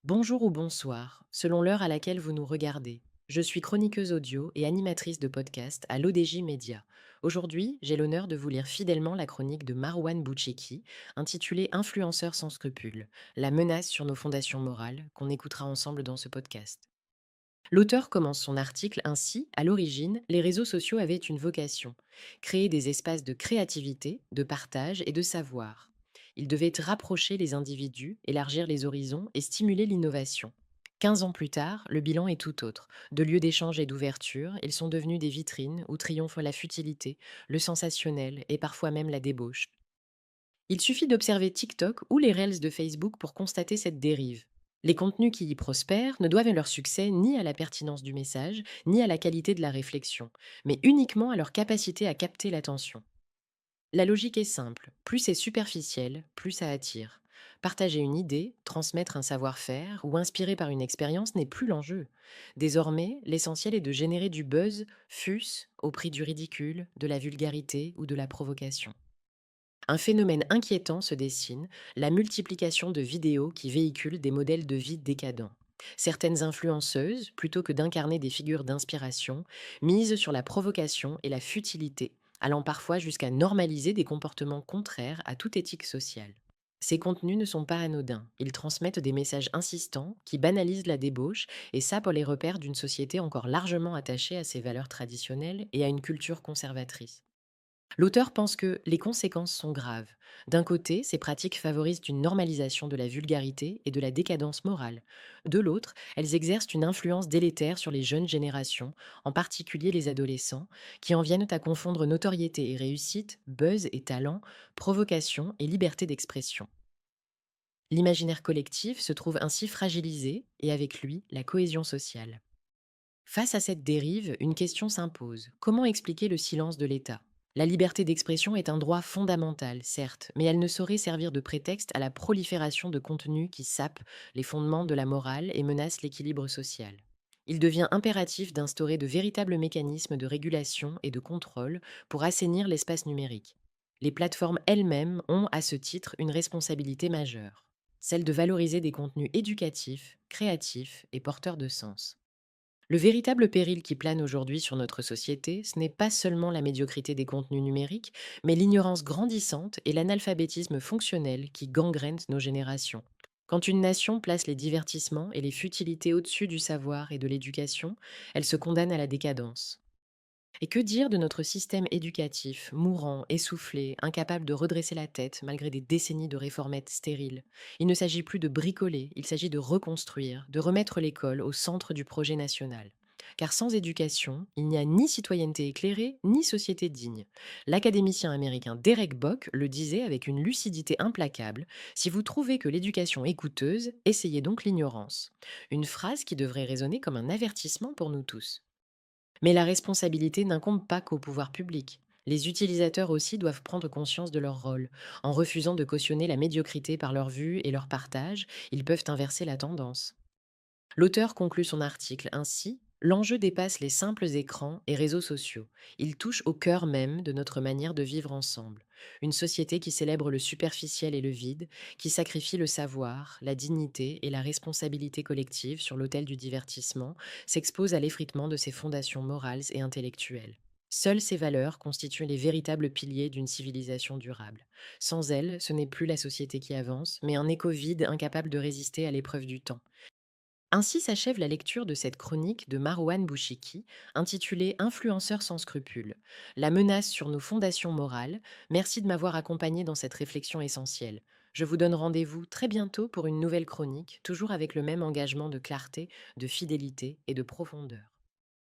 Bonjour ou bonsoir, selon l'heure à laquelle vous nous regardez. Je suis chroniqueuse audio et animatrice de podcast à l'ODJ Média. Aujourd'hui, j'ai l'honneur de vous lire fidèlement la chronique de Marwan Boucheki, intitulée Influenceurs sans scrupules, la menace sur nos fondations morales, qu'on écoutera ensemble dans ce podcast. L'auteur commence son article ainsi: à l'origine, les réseaux sociaux avaient une vocation: créer des espaces de créativité, de partage et de savoir. Ils devaient rapprocher les individus, élargir les horizons et stimuler l'innovation. 15 ans plus tard, le bilan est tout autre. De lieux d'échange et d'ouverture, ils sont devenus des vitrines où triomphe la futilité, le sensationnel et parfois même la débauche. Il suffit d'observer TikTok ou les Reels de Facebook pour constater cette dérive. Les contenus qui y prospèrent ne doivent leur succès ni à la pertinence du message, ni à la qualité de la réflexion, mais uniquement à leur capacité à capter l'attention. La logique est simple: plus c'est superficiel, plus ça attire. Partager une idée, transmettre un savoir-faire ou inspirer par une expérience n'est plus l'enjeu. Désormais, l'essentiel est de générer du buzz, fût-ce au prix du ridicule, de la vulgarité ou de la provocation. Un phénomène inquiétant se dessine: la multiplication de vidéos qui véhiculent des modèles de vie décadents. Certaines influenceuses, plutôt que d'incarner des figures d'inspiration, misent sur la provocation et la futilité, allant parfois jusqu'à normaliser des comportements contraires à toute éthique sociale. Ces contenus ne sont pas anodins. Ils transmettent des messages insistants qui banalisent la débauche et sapent les repères d'une société encore largement attachée à ses valeurs traditionnelles et à une culture conservatrice. L'auteur pense que les conséquences sont graves. D'un côté, ces pratiques favorisent une normalisation de la vulgarité et de la décadence morale. De l'autre, elles exercent une influence délétère sur les jeunes générations, en particulier les adolescents, qui en viennent à confondre notoriété et réussite, buzz et talent, provocation et liberté d'expression. L'imaginaire collectif se trouve ainsi fragilisé et avec lui la cohésion sociale. Face à cette dérive, une question s'impose: comment expliquer le silence de l'État? La liberté d'expression est un droit fondamental, certes, mais elle ne saurait servir de prétexte à la prolifération de contenus qui sapent les fondements de la morale et menacent l'équilibre social. Il devient impératif d'instaurer de véritables mécanismes de régulation et de contrôle pour assainir l'espace numérique. Les plateformes elles-mêmes ont, à ce titre, une responsabilité majeure: celle de valoriser des contenus éducatifs, créatifs et porteurs de sens. Le véritable péril qui plane aujourd'hui sur notre société, ce n'est pas seulement la médiocrité des contenus numériques, mais l'ignorance grandissante et l'analphabétisme fonctionnel qui gangrènent nos générations. Quand une nation place les divertissements et les futilités au-dessus du savoir et de l'éducation, elle se condamne à la décadence. Et que dire de notre système éducatif, mourant, essoufflé, incapable de redresser la tête malgré des décennies de réformettes stériles? Il ne s'agit plus de bricoler, il s'agit de reconstruire, de remettre l'école au centre du projet national. Car sans éducation, il n'y a ni citoyenneté éclairée, ni société digne. L'académicien américain Derek Bock le disait avec une lucidité implacable: si vous trouvez que l'éducation est coûteuse, essayez donc l'ignorance. Une phrase qui devrait résonner comme un avertissement pour nous tous. Mais la responsabilité n'incombe pas qu'au pouvoir public. Les utilisateurs aussi doivent prendre conscience de leur rôle. En refusant de cautionner la médiocrité par leur vue et leur partage, ils peuvent inverser la tendance. L'auteur conclut son article ainsi: l'enjeu dépasse les simples écrans et réseaux sociaux. Il touche au cœur même de notre manière de vivre ensemble. Une société qui célèbre le superficiel et le vide, qui sacrifie le savoir, la dignité et la responsabilité collective sur l'autel du divertissement, s'expose à l'effritement de ses fondations morales et intellectuelles. Seules ces valeurs constituent les véritables piliers d'une civilisation durable. Sans elles, ce n'est plus la société qui avance, mais un écho vide incapable de résister à l'épreuve du temps. Ainsi s'achève la lecture de cette chronique de Marwan Bouchiki, intitulée Influenceurs sans scrupules, la menace sur nos fondations morales. Merci de m'avoir accompagné dans cette réflexion essentielle. Je vous donne rendez-vous très bientôt pour une nouvelle chronique, toujours avec le même engagement de clarté, de fidélité et de profondeur.